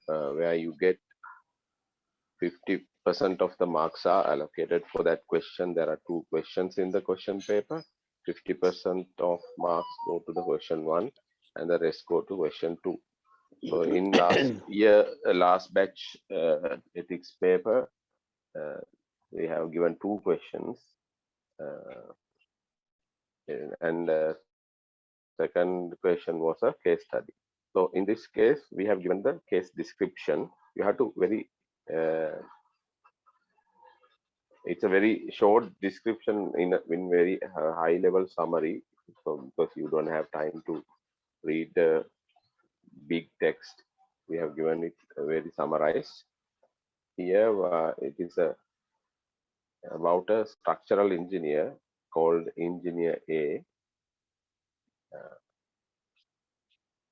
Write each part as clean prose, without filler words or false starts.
where you get 50% of the marks are allocated for that question. There are 2 questions in the question paper. 50% of marks go to the question 1 and the rest go to question 2. So in last year, last batch ethics paper, we have given 2 questions, and second question was a case study. So in this case, we have given the case description. You have to it's a very short description in very high level summary. So because you don't have time to read the big text, we have given it very summarized. Here it is about a structural engineer called Engineer A,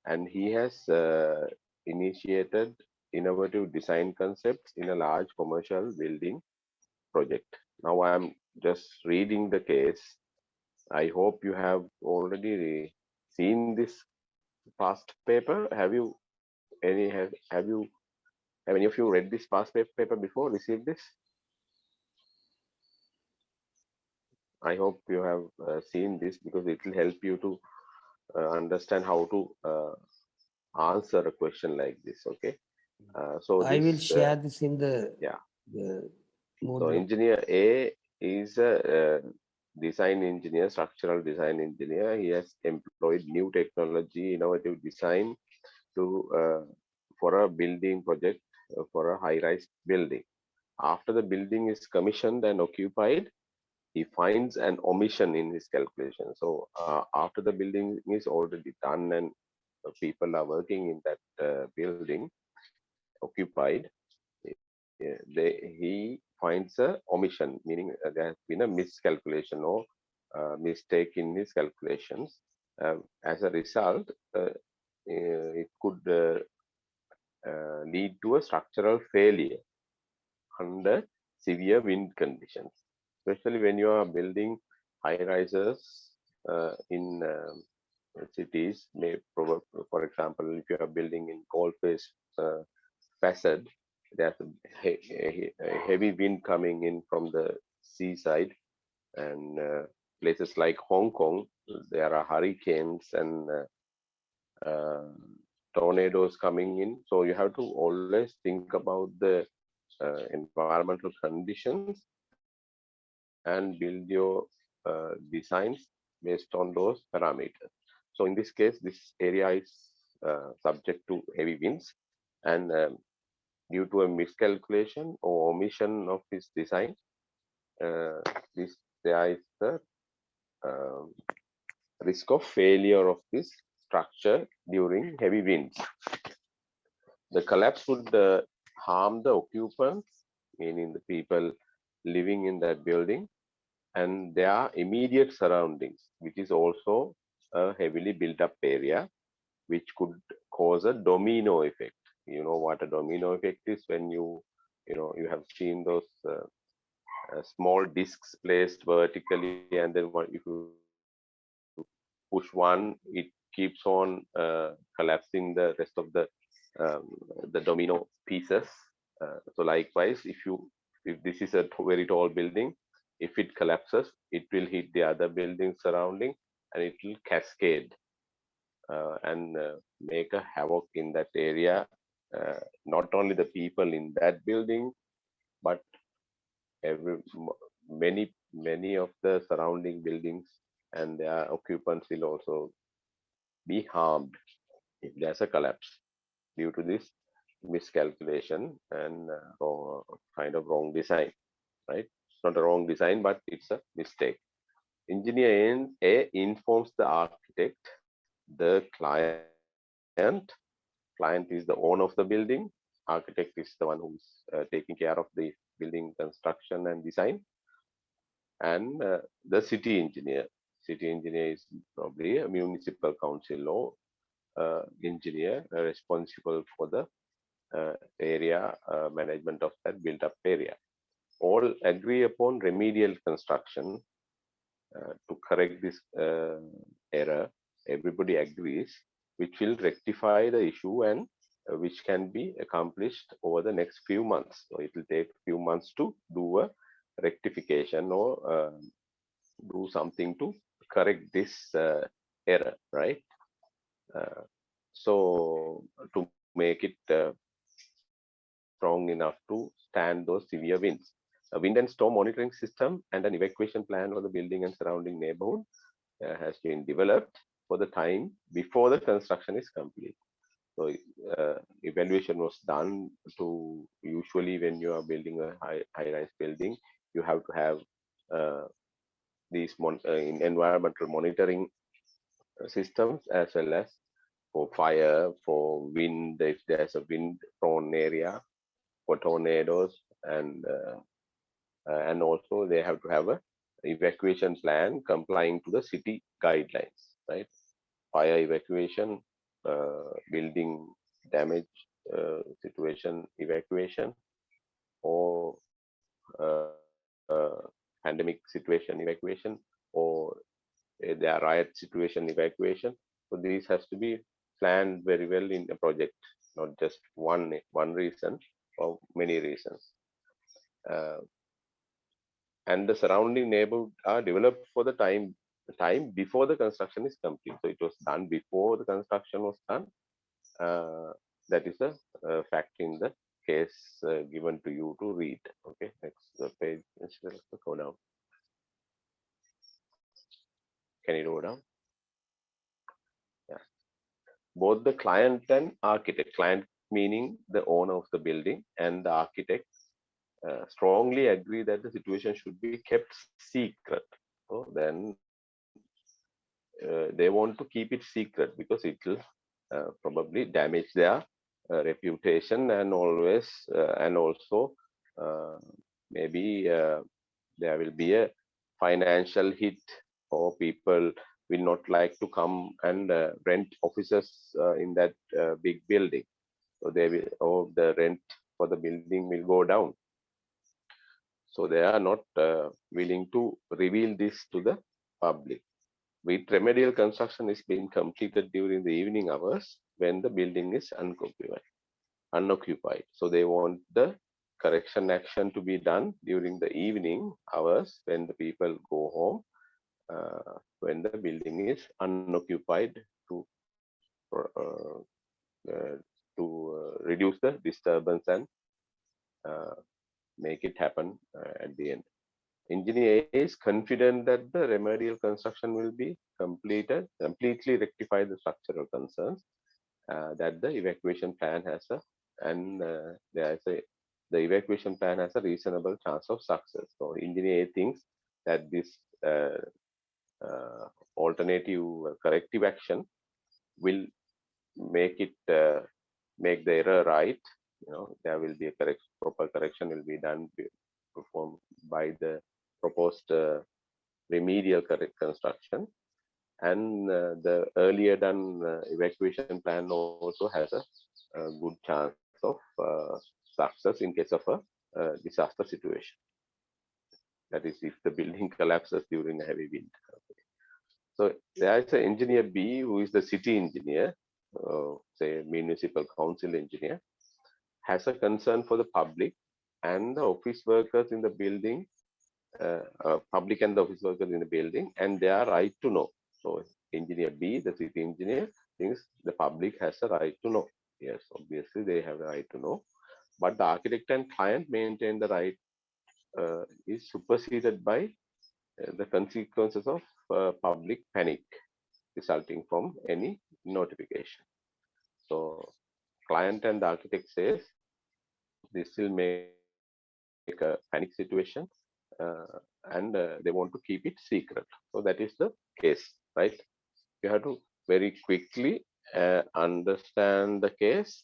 and he has initiated innovative design concepts in a large commercial building project. Now I am just reading the case. I hope you have already seen this past paper. Have any of you read this past paper before, received this? I hope you have seen this, because it will help you to understand how to answer a question like this. Okay. So I will share this in the so Engineer A is a design engineer, structural design engineer. He has employed new technology, innovative design to for a building project, for a high-rise building. After the building is commissioned and occupied, he finds an omission in his calculation. So after the building is already done and people are working in that building occupied, he finds a omission, meaning there has been a miscalculation or mistake in his calculations. As a result, it could lead to a structural failure under severe wind conditions, especially when you are building high rises in cities. For example, if you are building in coal-face facade, there's a heavy wind coming in from the seaside, and places like Hong Kong, there are hurricanes and tornadoes coming in. So you have to always think about the environmental conditions and build your designs based on those parameters. So in this case, this area is subject to heavy winds, and due to a miscalculation or omission of this design, there is the risk of failure of this structure during heavy winds. The collapse would harm the occupants, meaning the people living in that building, and their immediate surroundings, which is also a heavily built up area, which could cause a domino effect. You know what a domino effect is? When you have seen those small discs placed vertically, and then if you push one, it keeps on collapsing the rest of the domino pieces. So likewise, if this is a very tall building, if it collapses, it will hit the other buildings surrounding, and it will cascade and make a havoc in that area. Not only the people in that building, but many of the surrounding buildings and their occupants will also be harmed if there's a collapse due to this miscalculation and kind of wrong design, right? It's not a wrong design, but it's a mistake. Engineer A informs the architect, the client is the owner of the building, architect is the one who's taking care of the building construction and design, and the city engineer. City engineer is probably a municipal council or engineer responsible for the area management of that built up area. All agree upon remedial construction to correct this error. Everybody agrees, which will rectify the issue and which can be accomplished over the next few months. So it will take few months to do a rectification or do something to correct this error, right? Uh, so to make it strong enough to stand those severe winds. A wind and storm monitoring system and an evacuation plan for the building and surrounding neighborhood has been developed for the time before the construction is complete. So evaluation was done to, usually when you are building a high-rise building, you have to have these environmental monitoring systems, as well as for fire, for wind, if there's a wind prone area, for tornadoes, and also they have to have a evacuation plan complying to the city guidelines, right? Fire evacuation, building damage situation evacuation, or pandemic situation evacuation, or there are riot situation evacuation. So these has to be planned very well in a project, not just one reason, or many reasons. Uh, and the surrounding neighborhood are developed for the time before the construction is complete. So it was done before the construction was done. Uh, that is a fact in the case given to you to read. Okay, next page. Let's go down. Can you go down? Yeah. Both the client and architect, client meaning the owner of the building, and the architect strongly agree that the situation should be kept secret. So then they want to keep it secret because it will probably damage their reputation, and always and also uh, maybe there will be a financial hit, or people will not like to come and rent offices in that big building. So they will, or the rent for the building will go down. So they are not willing to reveal this to the public. With remedial construction is being completed during the evening hours when the building is unoccupied. So they want the correction action to be done during the evening hours when the people go home, when the building is unoccupied, to uh, reduce the disturbance and uh, make it happen at the end. Engineer A is confident that the remedial construction will be completely rectify the structural concerns, that the evacuation plan has a, and there is a, the evacuation plan has a reasonable chance of success. So engineer A thinks that this alternative corrective action will make it make the error right. There will be a proper correction will be done, performed by the proposed remedial construction, and the earlier done evacuation plan also has a good chance of success in case of a disaster situation. That is, if the building collapses during a heavy wind. So there is an engineer B, who is the city engineer, say municipal council engineer, has a concern for the public and the office workers in the building, public and the office workers in the building, and their right to know. So engineer B, the city engineer, thinks the public has a right to know. Yes, obviously they have the right to know, but the architect and client maintain the right is superseded by the consequences of public panic resulting from any notification. So client and the architect says this will make a panic situation, and they want to keep it secret. So that is the case, right? You have to very quickly understand the case,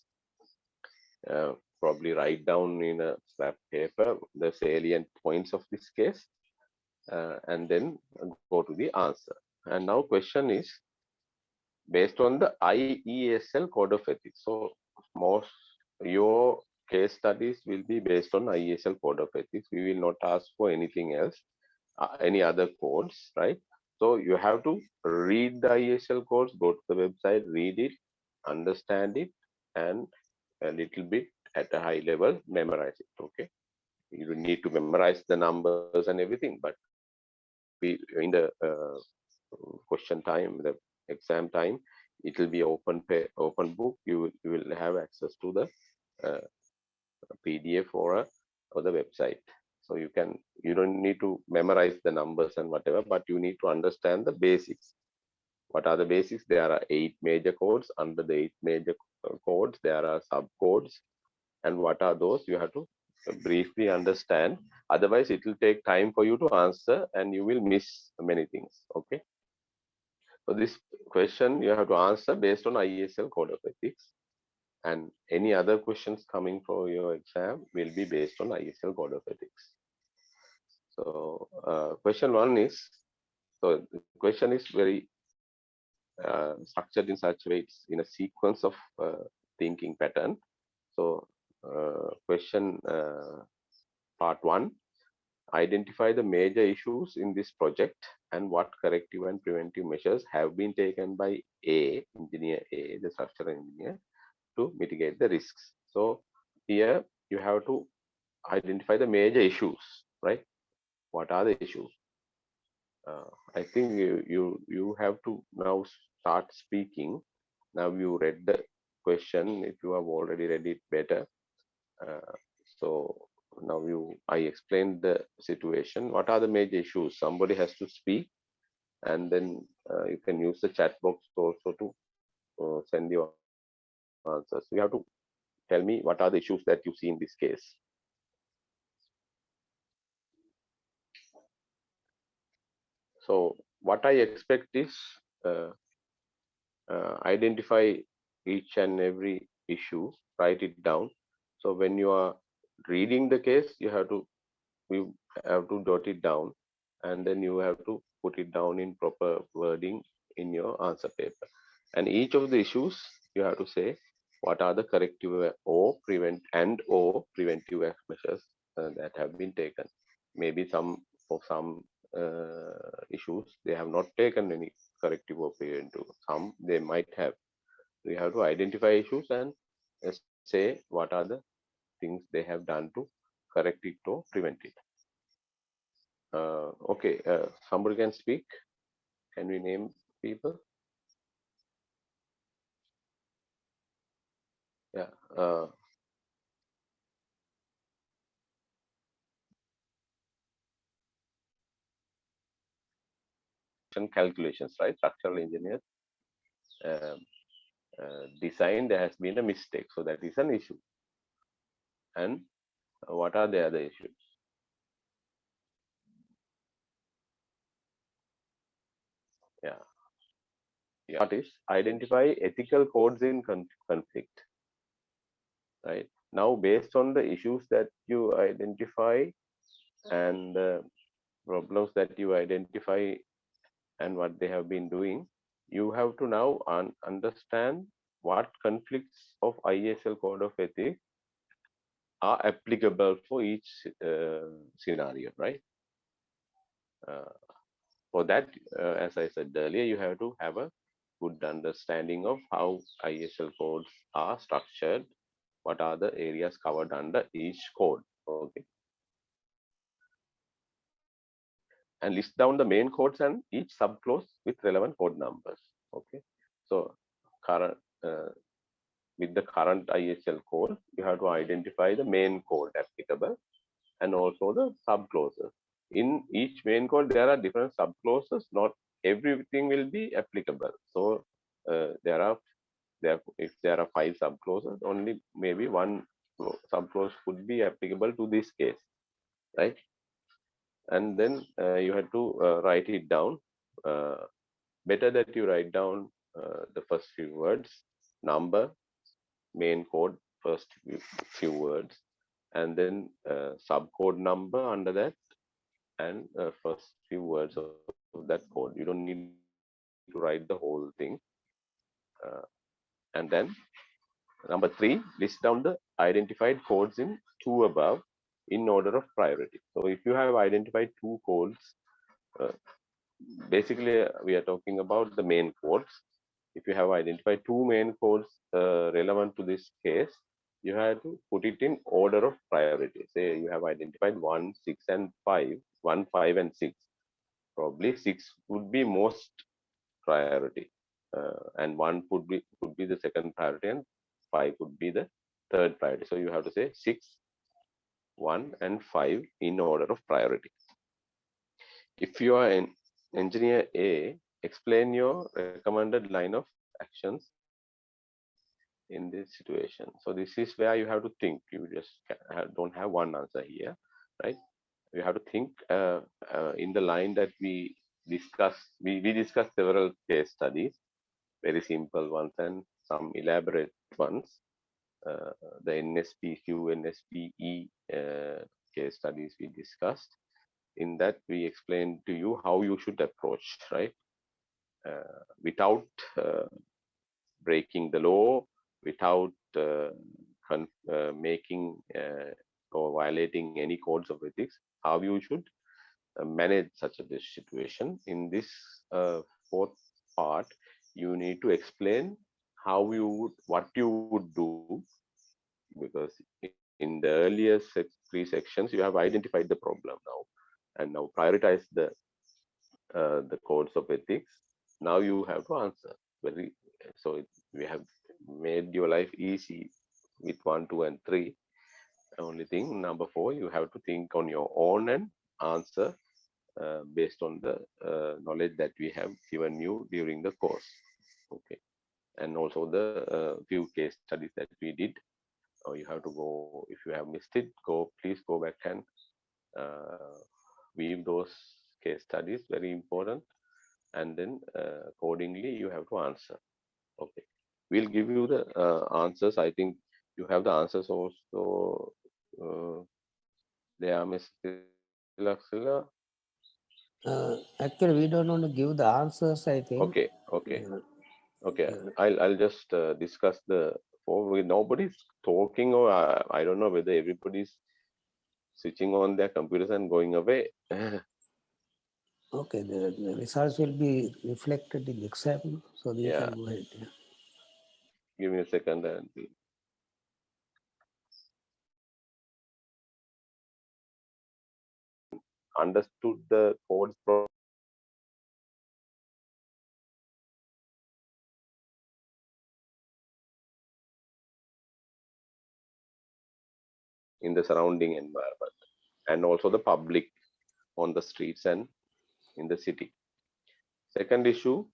probably write down in a scrap paper the salient points of this case, and then go to the answer. And now question is based on the IESL code of ethics. So most your case studies will be based on IESL code of ethics. We will not ask for anything else, any other codes, right? So you have to read the IESL codes, go to the website, read it, understand it, and a little bit at a high level, memorize it. Okay, you don't need to memorize the numbers and everything, but in the question time, the exam time, it will be open book. You will have access to the uh, PDF or the website. So you don't need to memorize the numbers and whatever, but you need to understand the basics. What are the basics? There are 8 major codes. Under the 8 major codes, there are subcodes. And what are those? You have to briefly understand. Otherwise, it will take time for you to answer and you will miss many things. Okay. So this question you have to answer based on ISL Code of Ethics. And any other questions coming for your exam will be based on ISL Code of Ethics. So question 1 is, so the question is very structured in such ways in a sequence of thinking pattern. So question part 1, identify the major issues in this project and what corrective and preventive measures have been taken by engineer A, the structural engineer, to mitigate the risks. So here you have to identify the major issues, right? What are the issues? I think you have to now start speaking. Now you read the question. If you have already read it better, so now I explained the situation. What are the major issues? Somebody has to speak, and then you can use the chat box also to send your answers. You have to tell me what are the issues that you see in this case. So what I expect is identify each and every issue, write it down. So when you are reading the case, you have to jot it down, and then you have to put it down in proper wording in your answer paper. And each of the issues you have to say what are the corrective or preventive measures that have been taken. Maybe for some issues they have not taken any corrective or preventive. Some they might have. We have to identify issues and say what are the things they have done to correct it or prevent it. Okay, somebody can speak. Can we name people? Yeah. Calculations, right? Structural engineers design, there has been a mistake. So that is an issue. And what are the other issues? Yeah. What is identify ethical codes in conflict, right? Now, based on the issues that you identify and the problems that you identify and what they have been doing, you have to now understand what conflicts of ISL Code of Ethics are applicable for each scenario, right? For that, as I said earlier, you have to have a good understanding of how ISL codes are structured, what are the areas covered under each code, okay? And list down the main codes and each subclause with relevant code numbers, okay? So current with the current ISL code, you have to identify the main code applicable and also the subclauses. In each main code, there are different subclauses. Not everything will be applicable. So if there are 5 subclauses, only maybe one subclause could be applicable to this case, right? And then you have to write it down. Better that you write down the first few words, number, main code, first few words, and then subcode number under that, and first few words of that code. You don't need to write the whole thing. And then number 3, list down the identified codes in 2 above in order of priority. So if you have identified 2 codes, basically we are talking about the main codes. If you have identified 2 main codes relevant to this case, you have to put it in order of priority. Say you have identified 1, 6, and 5, 1, 5, and 6. Probably 6 would be most priority, and 1 would be the second priority, and 5 would be the third priority. So you have to say 6, 1, and 5 in order of priority. If you are an engineer A, explain your recommended line of actions in this situation. So this is where you have to think. You just don't have one answer here, right? You have to think in the line that we discussed. We discussed several case studies, very simple ones and some elaborate ones. The NSPQ, NSPE case studies we discussed. In that, we explained to you how you should approach, right? Without breaking the law, without making or violating any codes of ethics, how you should manage such a situation. In this fourth part, you need to explain how you would, what you would do, because in the earlier 3 sections, you have identified the problem now, and now prioritize the codes of ethics. Now you have to answer. We have made your life easy with 1, 2, and 3. Only thing, number 4, you have to think on your own and answer based on the knowledge that we have given you during the course. Okay, and also the few case studies that we did. You have to go, if you have missed it, please go back and weave those case studies, very important, and then accordingly you have to answer. Okay, we'll give you the answers. I think you have the answers also there, Ms. Tilaksila. Actually, we don't want to give the answers, I think. Okay. I'll just discuss the four. Nobody's talking, or I don't know whether everybody's switching on their computers and going away. Okay, the results will be reflected in the exam, so you can go ahead. Yeah. Give me a second. Understood the codes in the surrounding environment, and also the public on the streets and in the city. Second issue,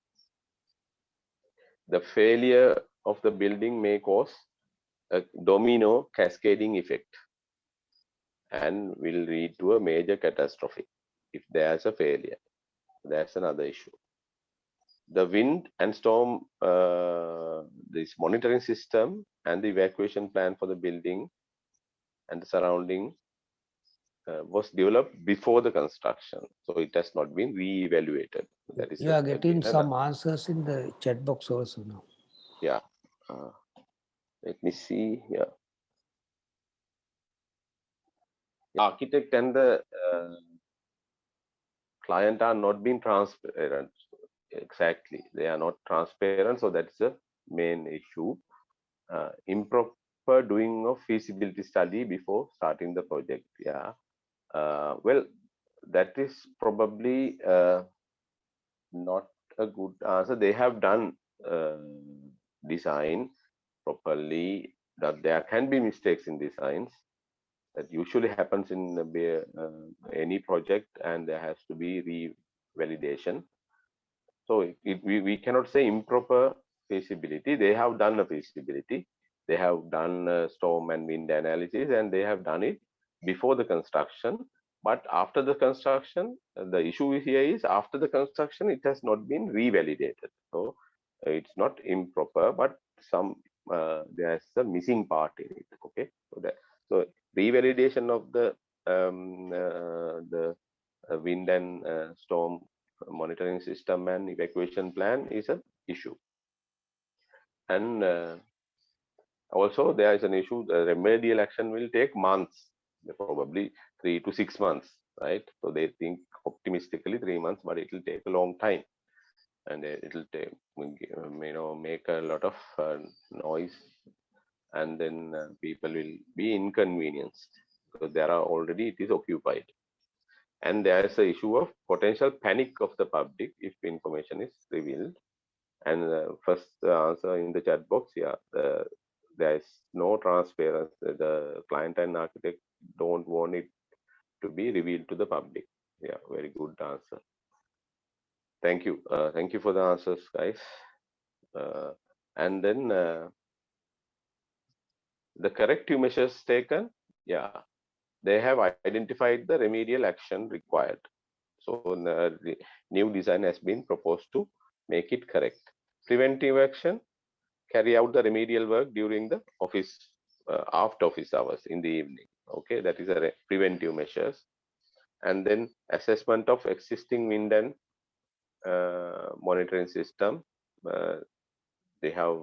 the failure of the building may cause a domino cascading effect and will lead to a major catastrophe if there's a failure. That's another issue. The wind and storm, this monitoring system and the evacuation plan for the building and the surrounding was developed before the construction, so it has not been re-evaluated. That is you are getting some answers in the chat box also now. Yeah. Let me see here. Architect and the client are not being transparent. Exactly, they are not transparent, so that's the main issue. Improper doing of feasibility study before starting the project. Yeah. Well, that is probably not a good answer. They have done design properly, that there can be mistakes in designs. That usually happens in any project, and there has to be revalidation. So we cannot say improper feasibility. They have done a feasibility. They have done a storm and wind analysis, and they have done it before the construction. But after the construction, the issue here is after the construction, it has not been revalidated. So it's not improper, but there's a missing part in it. Okay, so revalidation of the wind and storm monitoring system and evacuation plan is an issue. And also there is an issue, the remedial action will take months, probably 3 to 6 months, right? So they think optimistically 3 months, but it will take a long time, and it will take, make a lot of noise and then people will be inconvenienced because there are already it is occupied. And there is a issue of potential panic of the public if information is revealed. And first answer in the chat box, yeah, there is no transparency. The client and architect don't want it to be revealed to the public. Yeah, very good answer. Thank you. Thank you for the answers, guys. And then the corrective measures taken, yeah, they have identified the remedial action required. So the new design has been proposed to make it correct. Preventive action, carry out the remedial work during the office, after office hours in the evening. Okay, that is a preventive measures. And then assessment of existing wind and monitoring system. They have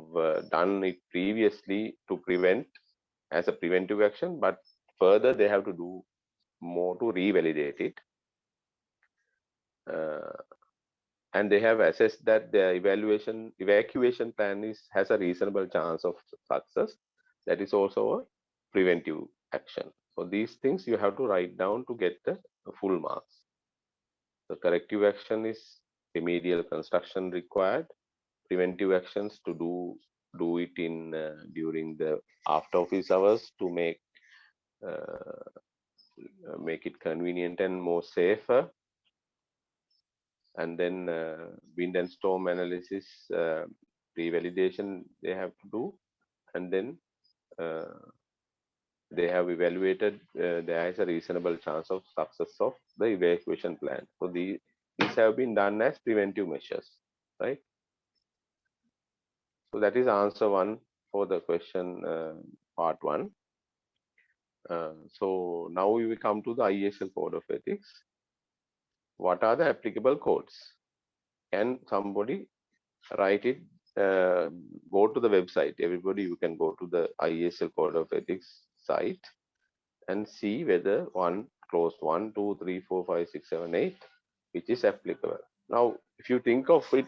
done it previously to prevent as a preventive action, but further they have to do more to revalidate it. And they have assessed that the evacuation plan has a reasonable chance of success. That is also a preventive action. So these things you have to write down to get the full marks. The corrective action is remedial construction required. Preventive actions to do it in during the after office hours to make it convenient and more safer. And then wind and storm analysis, revalidation they have to do. And then they have evaluated there is a reasonable chance of success of the evacuation plan. So these have been done as preventive measures, right? So that is answer one for the question part one. So now we will come to the ISL code of ethics. What are the applicable codes? Can somebody write it? Go to the website. Everybody, you can go to the ISL code of ethics site and see whether clause 1, 2, 3, 4, 5, 6, 7, 8, which is applicable. Now, if you think of it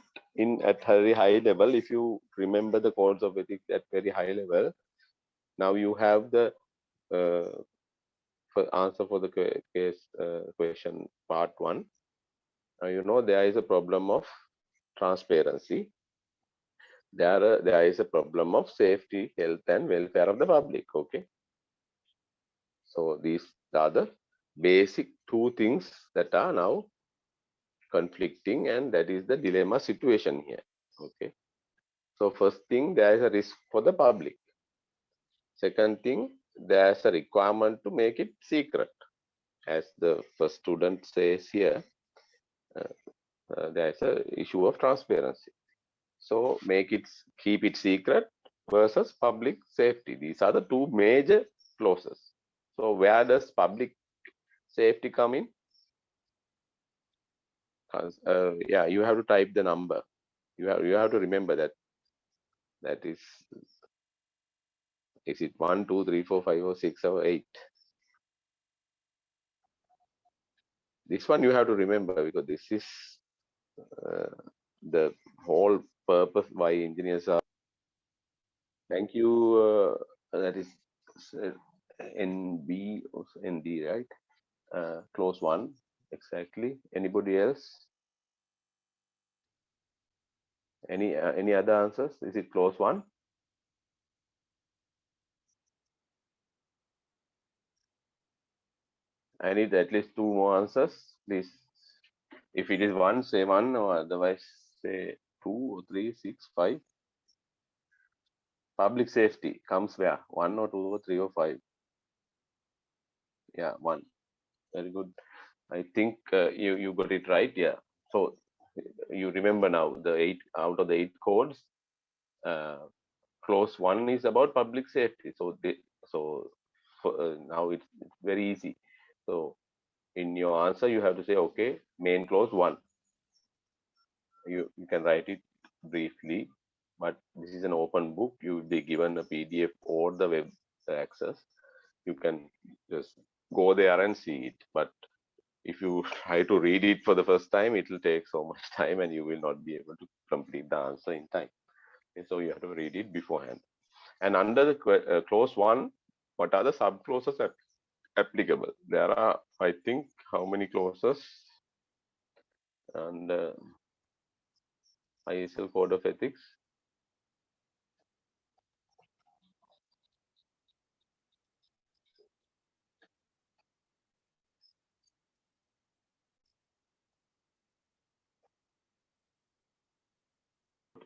at very high level, if you remember the codes of ethics at very high level, now you have the answer for the question part 1. You know there is a problem of transparency. There is a problem of safety, health, and welfare of the public. Okay. So these are the basic two things that are now conflicting, and that is the dilemma situation here. Okay. So first thing, there is a risk for the public. Second thing, there's a requirement to make it secret. As the first student says here, there's a issue of transparency. So keep it secret versus public safety. These are the two major clauses. So where does public safety come in? Yeah, you have to type the number. You have to remember that is it 1, 2, 3, 4, 5, or 6, or 8? This one you have to remember because this is the whole purpose why engineers are. Thank you. That is NB or ND, right? Clause 1 exactly. Anybody else? Any other answers? Is it clause 1? I need at least 2 more answers, please. If it is 1, say 1, or otherwise say 2 or 3, 6, 5. Public safety comes where? 1 or 2 or 3 or 5? Yeah, 1. Very good. I think you got it right. Yeah. So you remember now the 8 out of the 8 codes. Clause 1 is about public safety. So now it's very easy. So in your answer, you have to say, okay, main clause 1. You can write it briefly, but this is an open book. You will be given a PDF or the web access. You can just go there and see it. But if you try to read it for the first time, it will take so much time and you will not be able to complete the answer in time. And so you have to read it beforehand. And under the clause 1, what are the sub-clauses applicable? There are, I think, how many clauses? And ISL Code of Ethics.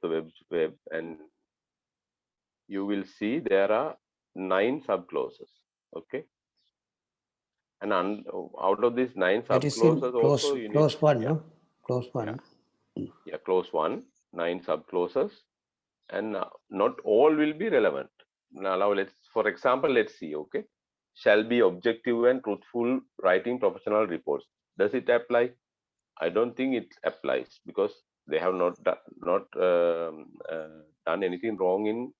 The web, and you will see there are 9 sub-clauses. Okay. And out of these 9 That is in sub-clauses clause, also you need, clause 1, yeah, no? Clause 1. yeah, clause 1, 9 sub-clauses, and not all will be relevant. Now for example, let's see, okay. Shall be objective and truthful writing professional reports. Does it apply? I don't think it applies because they have not done anything wrong in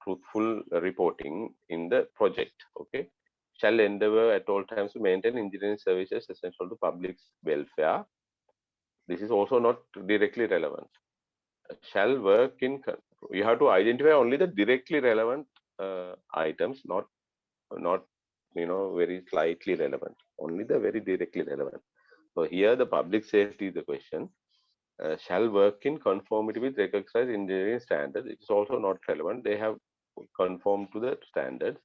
truthful reporting in the project. Okay. Shall endeavor at all times to maintain engineering services essential to public's welfare. This is also not directly relevant. Shall work in, you have to identify only the directly relevant items, not very slightly relevant, only the very directly relevant. So here the public safety is the question. Shall work in conformity with recognized engineering standards. It is also not relevant. They have conformed to the standards.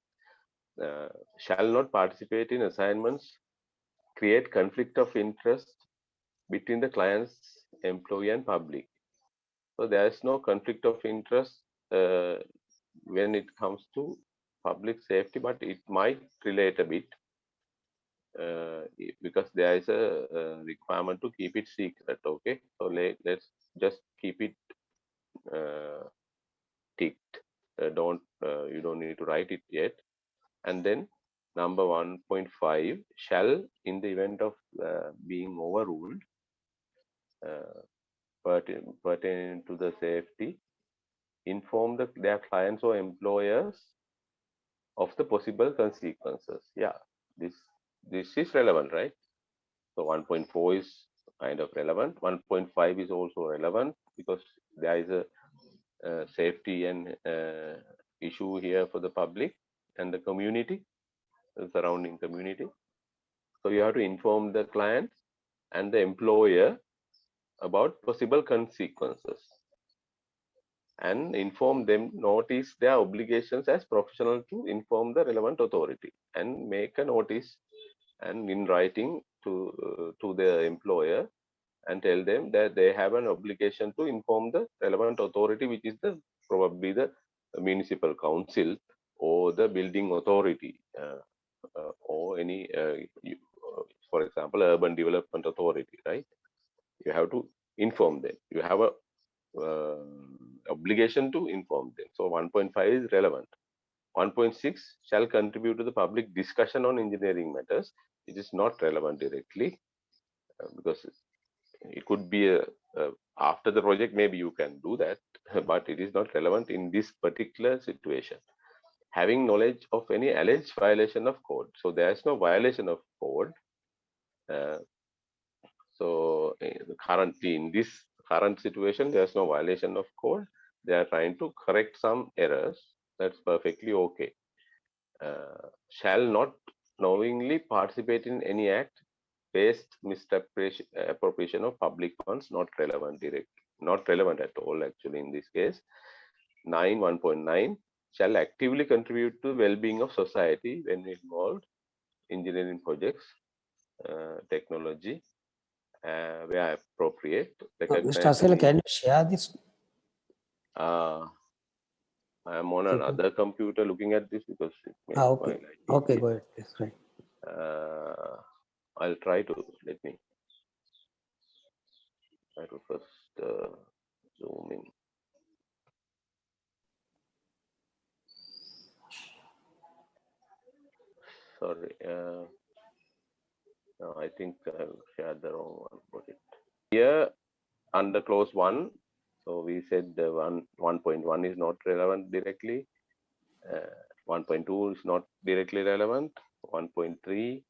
Shall not participate in assignments, create conflict of interest between the client's employee and public. So there is no conflict of interest when it comes to public safety, but it might relate a bit because there is a requirement to keep it secret. Okay, so let's just keep it ticked. You don't need to write it yet. And then number 1.5, shall in the event of being overruled pertaining to the safety, inform their clients or employers of the possible consequences. Yeah, this is relevant, right? So 1.4 is kind of relevant. 1.5 is also relevant because there is a safety and issue here for the public and the community, the surrounding community. So you have to inform the client and the employer about possible consequences and inform them, notice their obligations as professional to inform the relevant authority and make a notice and in writing to the employer and tell them that they have an obligation to inform the relevant authority, which is probably the municipal council or the building authority or any, for example, urban development authority, right? You have to inform them. You have a obligation to inform them. So 1.5 is relevant. 1.6 shall contribute to the public discussion on engineering matters. It is not relevant directly because it could be after the project, maybe you can do that, but it is not relevant in this particular situation. Having knowledge of any alleged violation of code. So there is no violation of code. So currently in this current situation, there's no violation of code. They are trying to correct some errors. That's perfectly okay. Shall not knowingly participate in any act based misappropriation of public funds, not relevant not relevant at all actually in this case. 1.9 shall actively contribute to well-being of society when involved engineering projects, technology, where appropriate. Mr. Asela, can you share this? I am on another computer looking at this because it makes okay. my life Okay, easier. go ahead. That's right. I'll try to first zoom in. Sorry. No, I think I've shared the wrong one. Got it. Here under clause 1, so we said the 1.1 is not relevant directly. 1.2 is not directly relevant. 1.3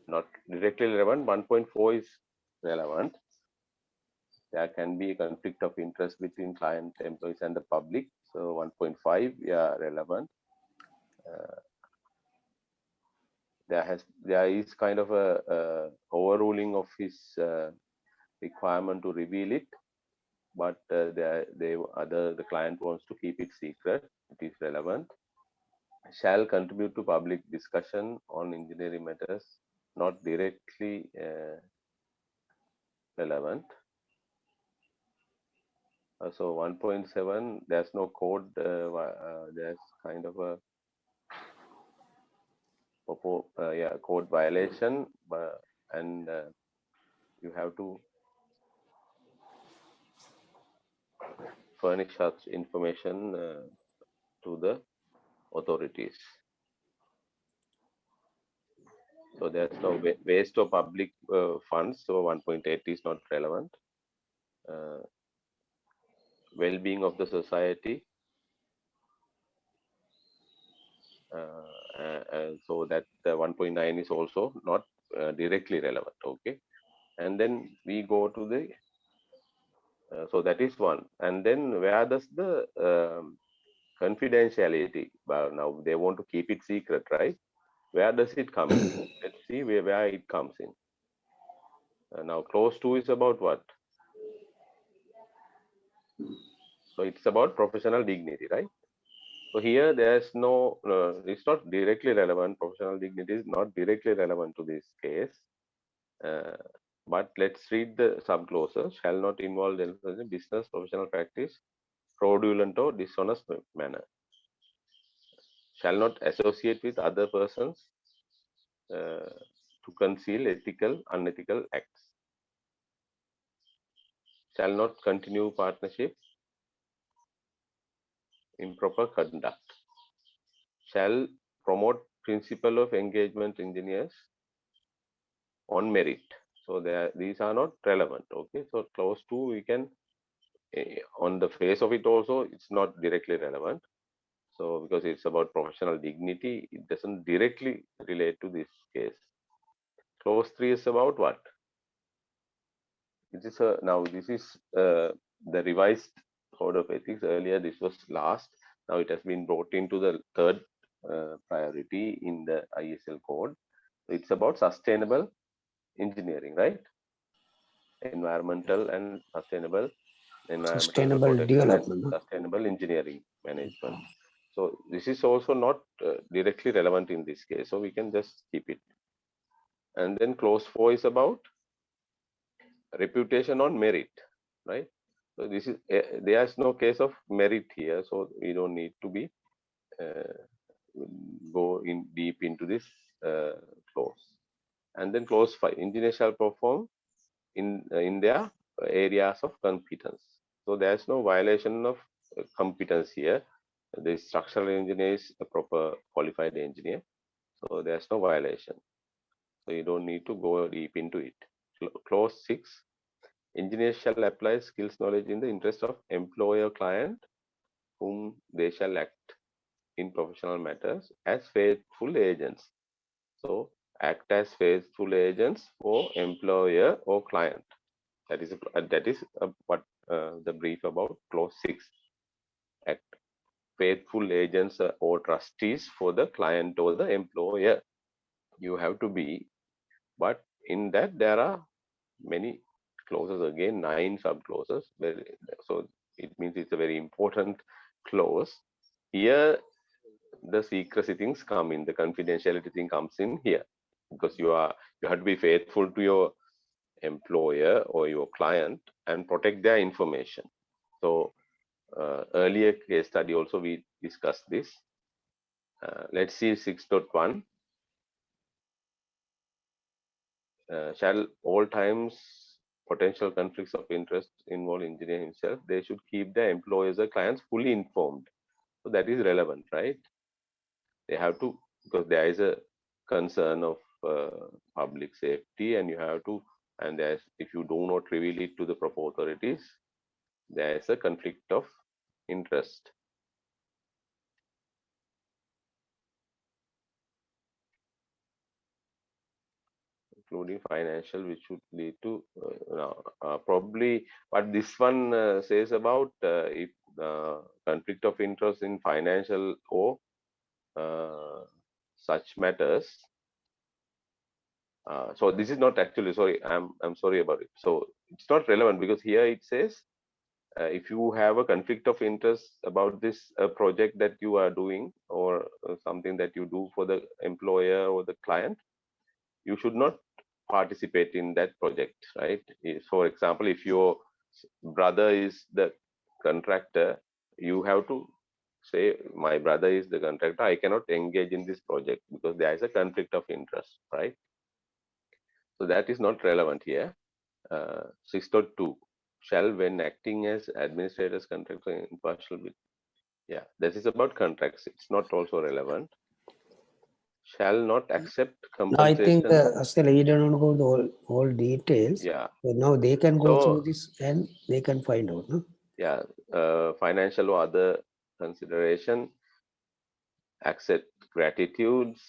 not directly relevant. 1.4 is relevant. there can be a conflict of interest between client, employees, and the public. So 1.5, yeah, relevant. There is kind of a overruling of his requirement to reveal it, but the client wants to keep it secret. It is relevant. Shall contribute to public discussion on engineering matters, not directly relevant. So 1.7, there's no code. There's kind of a code violation, and you have to furnish such information to the authorities. So there's no waste of public funds. So 1.8 is not relevant. Well-being of the society. So that 1.9 is also not directly relevant. Okay. And then we go to the, so that is one. And then where does the confidentiality, well, now they want to keep it secret, right? Where does it come in? Let's see where it comes in. Now clause 2 is about what? So it's about professional dignity, right? So here there's no, it's not directly relevant. Professional dignity is not directly relevant to this case. But let's read the subclauses. Shall not involve themselves in business, professional practice, fraudulent or dishonest manner. Shall not associate with other persons to conceal ethical, unethical acts. Shall not continue partnership, improper conduct. Shall promote principle of engagement engineers on merit. So these are not relevant. Okay, so clause 2 we can on the face of it also it's not directly relevant. So because it's about professional dignity, it doesn't directly relate to this case. Clause 3 is about what? This is now this is the revised code of ethics. Earlier this was last. Now it has been brought into the third priority in the ISL code. It's about sustainable engineering, right? Environmental and sustainable development. Sustainable engineering management. So this is also not directly relevant in this case. So we can just keep it. And then clause 4 is about reputation on merit, right? So this is there's no case of merit here, so we don't need to be go in deep into this clause. And then clause 5, engineers shall perform in their areas of competence. So there's no violation of competence here. The structural engineer is a proper qualified engineer, so there's no violation. So you don't need to go deep into it. Clause 6, engineers shall apply skills knowledge in the interest of employer client whom they shall act in professional matters as faithful agents. So act as faithful agents for employer or client. That is what the brief about clause 6. Act faithful agents or trustees for the client or the employer. You have to be, but in that there are many clauses, again 9 subclauses. So it means it's a very important clause. Here the secrecy things come in, the confidentiality thing comes in here, because you have to be faithful to your employer or your client and protect their information. So earlier case study also we discussed this. Let's see 6.1. Shall all times potential conflicts of interest involve engineer himself, they should keep their employers or clients fully informed. So that is relevant, right? They have to, because there is a concern of public safety, and you have to, and there's, if you do not reveal it to the proper authorities, there is a conflict of interest. including financial, which should lead to probably what this one says about if conflict of interest in financial or such matters. So this is not actually, sorry, I'm sorry about it. So it's not relevant because here it says if you have a conflict of interest about this project that you are doing or something that you do for the employer or the client, you should not participate in that project, right? For example, if your brother is the contractor, you have to say, my brother is the contractor, I cannot engage in this project because there is a conflict of interest, right? So that is not relevant here. 6.2, shall when acting as administrator's contractor impartial with. Yeah, this is about contracts. It's not also relevant. Shall not accept No, I think compensation. Astel, you don't know the all details. Yeah. So now they can go So through this and they can find out. No? yeah, financial or other consideration, accept gratitudes,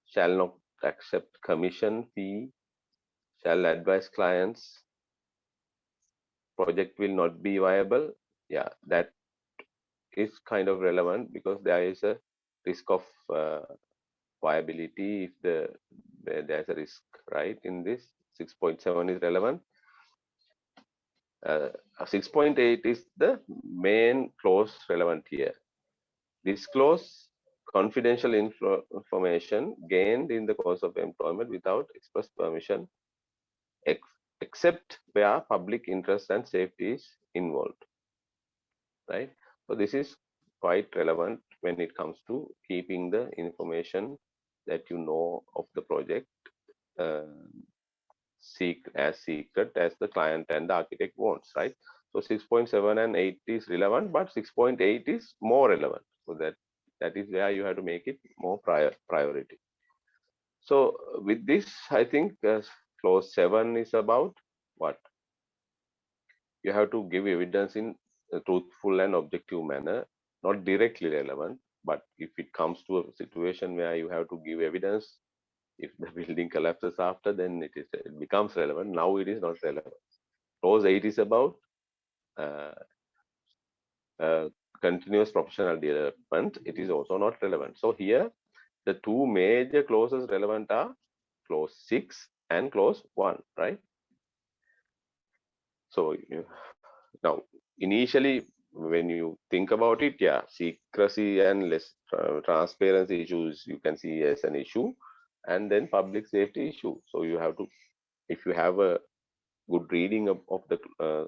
shall not accept commission fee, shall advise clients, project will not be viable. Yeah, that is kind of relevant because there is a risk of viability if there's a risk, right? In this 6.7 is relevant. 6.8 is the main clause relevant here. Disclose confidential information gained in the course of employment without express permission, except where public interest and safety is involved, right? So this is quite relevant when it comes to keeping the information that you know of the project as secret as the client and the architect wants, right? So 6.7 and 8 is relevant, but 6.8 is more relevant. So that is where you have to make it more priority. So with this, I think clause 7 is about what? You have to give evidence in a truthful and objective manner, not directly relevant, but if it comes to a situation where you have to give evidence, if the building collapses after, then it becomes relevant. Now it is not relevant. Clause 8 is about uh, continuous professional development. It is also not relevant. So here, the two major clauses relevant are clause 6 and clause 1, right? So now, initially, when you think about it, yeah, secrecy and less transparency issues you can see as an issue, and then public safety issue. So you have to, if you have a good reading of the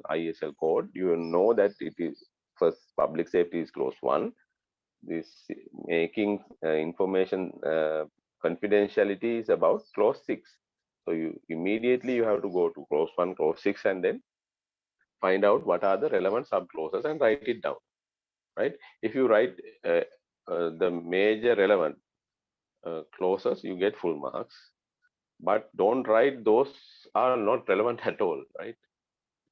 ISL code, you will know that it is first public safety is clause 1. This making information confidentiality is about clause 6. So you immediately you have to go to clause 1, clause 6, and then find out what are the relevant sub clauses and write it down, right? If you write the major relevant clauses, you get full marks, but don't write those are not relevant at all, right?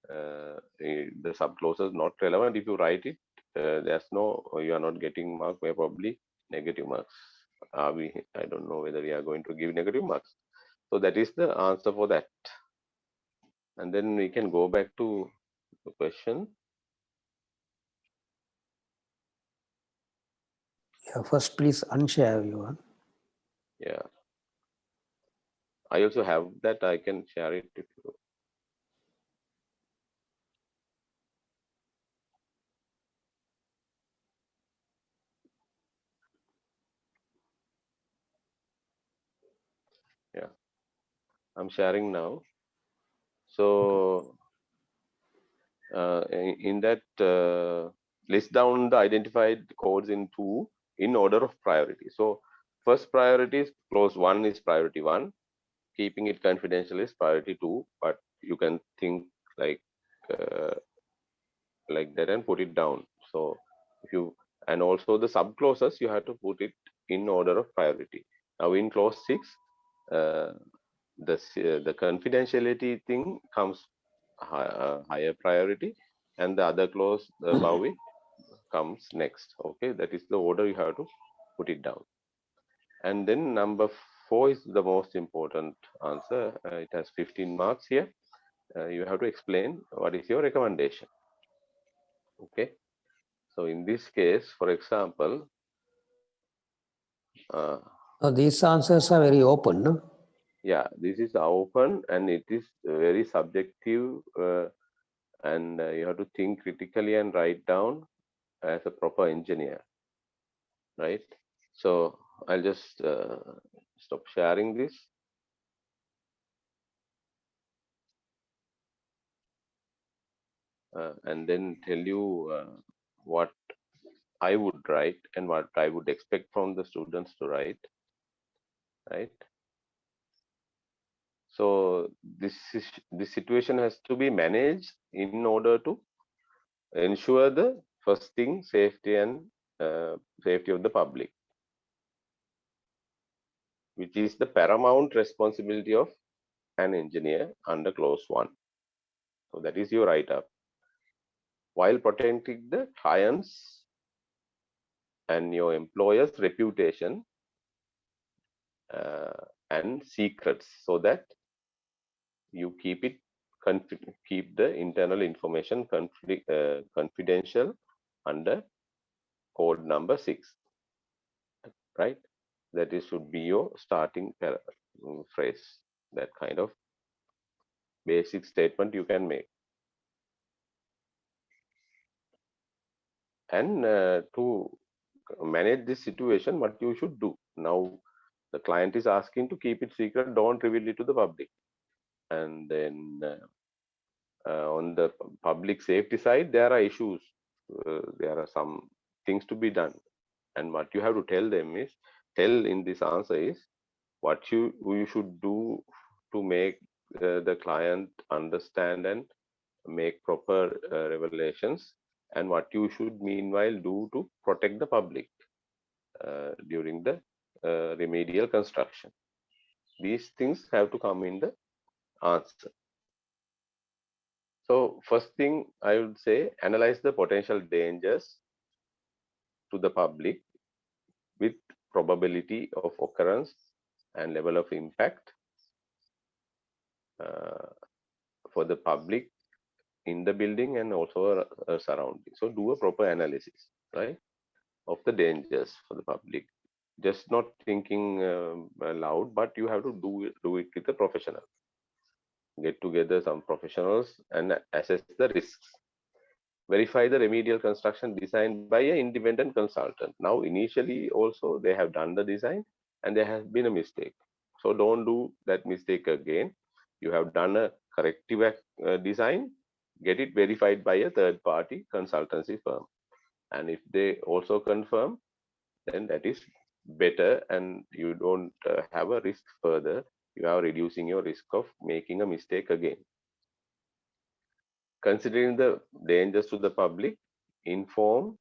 The sub clauses not relevant. If you write it, there's no, you are not getting mark, where probably negative marks. I don't know whether we are going to give negative marks. So that is the answer for that. And then we can go back to the question. Yeah, first, please unshare everyone. Yeah. I also have that. I can share it if you. Yeah, I'm sharing now. So in that, list down the identified codes in order of priority. So first priority is clause 1 is priority 1. Keeping it confidential is priority 2. But you can think like that and put it down. So if you, and also the sub clauses, you have to put it in order of priority. Now in clause 6, the confidentiality thing comes higher priority, and the other clause above it comes next. Okay, that is the order you have to put it down. And then number 4 is the most important answer. It has 15 marks here. You have to explain what is your recommendation. Okay. So in this case, for example, These answers are very open, no? yeah, this is open and it is very subjective, and you have to think critically and write down as a proper engineer, right? So I'll just stop sharing this. And then tell you what I would write and what I would expect from the students to write, right? So this situation has to be managed in order to ensure the first thing, safety and safety of the public, which is the paramount responsibility of an engineer under clause 1. So that is your write-up. While protecting the client's and your employer's reputation and secrets, so that you keep the internal information confidential under code number 6, right? That is should be your starting phrase. That kind of basic statement you can make. And to manage this situation, what you should do now, the client is asking to keep it secret, don't reveal it to the public. And then on the public safety side, there are issues, there are some things to be done, and what you have to tell them is, tell in this answer is what you should do to make the client understand and make proper revelations, and what you should meanwhile do to protect the public during the remedial construction. These things have to come in the answer. So first thing I would say, analyze the potential dangers to the public with probability of occurrence and level of impact for the public in the building and also surrounding. So do a proper analysis, right, of the dangers for the public. Just not thinking loud, but you have to do it with a professional. Get together some professionals and assess the risks. Verify the remedial construction designed by an independent consultant. Now, initially also they have done the design and there has been a mistake. So don't do that mistake again. You have done a corrective design, get it verified by a third party consultancy firm. And if they also confirm, then that is better and you don't have a risk further. You are reducing your risk of making a mistake again. Considering the dangers to the public, inform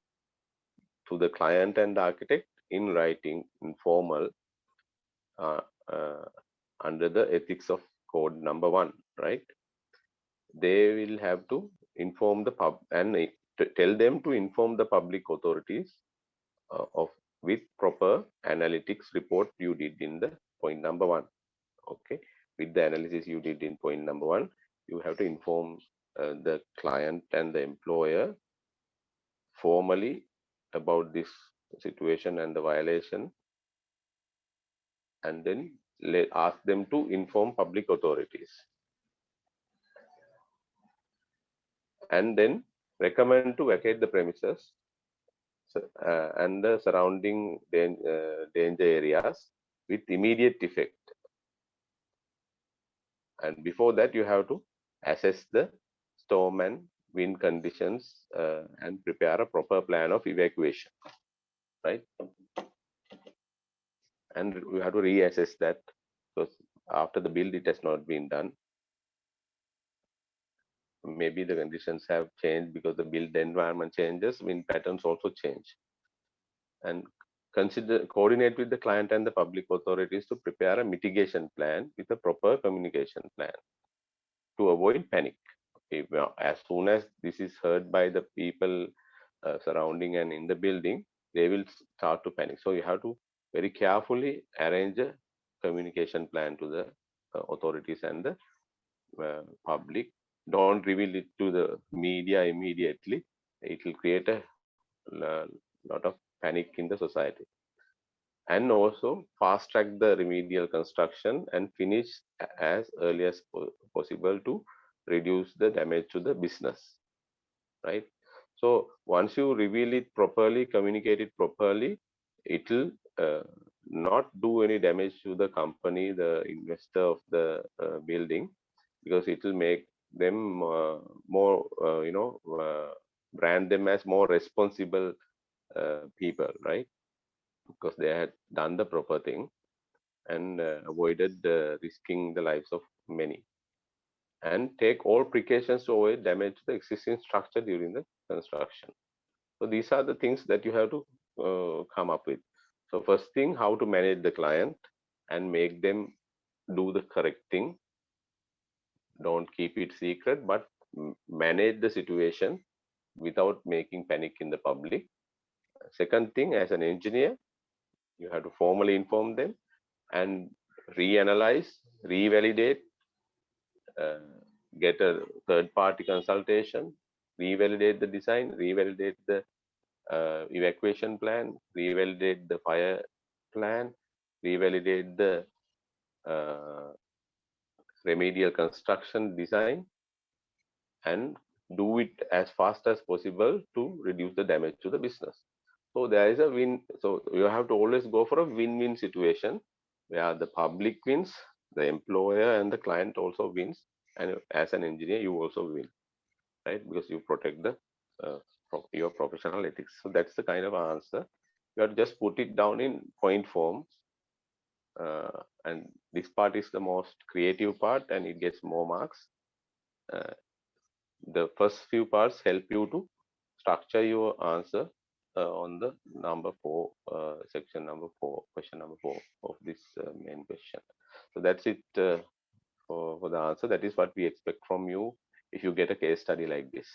to the client and the architect in writing, informal, uh, uh, under the ethics of code number 1, right? They will have to inform the pub and tell them to inform the public authorities of with proper analytics report you did in the point number 1. Okay, with the analysis you did in point number 1, you have to inform the client and the employer formally about this situation and the violation, and then ask them to inform public authorities, and then recommend to vacate the premises and the surrounding danger areas with immediate effect. And before that, you have to assess the storm and wind conditions and prepare a proper plan of evacuation, right? And we have to reassess that, because after the build it has not been done. Maybe the conditions have changed because the build environment changes, wind patterns also change. And coordinate with the client and the public authorities to prepare a mitigation plan with a proper communication plan to avoid panic. Okay, well, as soon as this is heard by the people surrounding and in the building, they will start to panic. So you have to very carefully arrange a communication plan to the authorities and the public. Don't reveal it to the media immediately. It will create a lot of panic in the society. And also fast track the remedial construction and finish as early as possible to reduce the damage to the business, right? So once you reveal it properly, communicate it properly, it will not do any damage to the company, the investor of the building, because it will make them more, brand them as more responsible people, right? Because they had done the proper thing and avoided risking the lives of many, and take all precautions to avoid damage to the existing structure during the construction. So these are the things that you have to come up with. So first thing, how to manage the client and make them do the correct thing. Don't keep it secret, but manage the situation without making panic in the public. Second thing, as an engineer, you have to formally inform them and reanalyze, revalidate, uh, get a third party consultation, revalidate the design, revalidate the evacuation plan, revalidate the fire plan, revalidate the uh, remedial construction design, and do it as fast as possible to reduce the damage to the business. So there is a win. So you have to always go for a win-win situation where the public wins, the employer and the client also wins, and as an engineer you also win, right? Because you protect the your professional ethics. So that's the kind of answer. You have to just put it down in point form, and this part is the most creative part, and it gets more marks. Uh, the first few parts help you to structure your answer on the number 4, section number 4, question number 4 of this main question. So that's it for the answer. That is what we expect from you if you get a case study like this.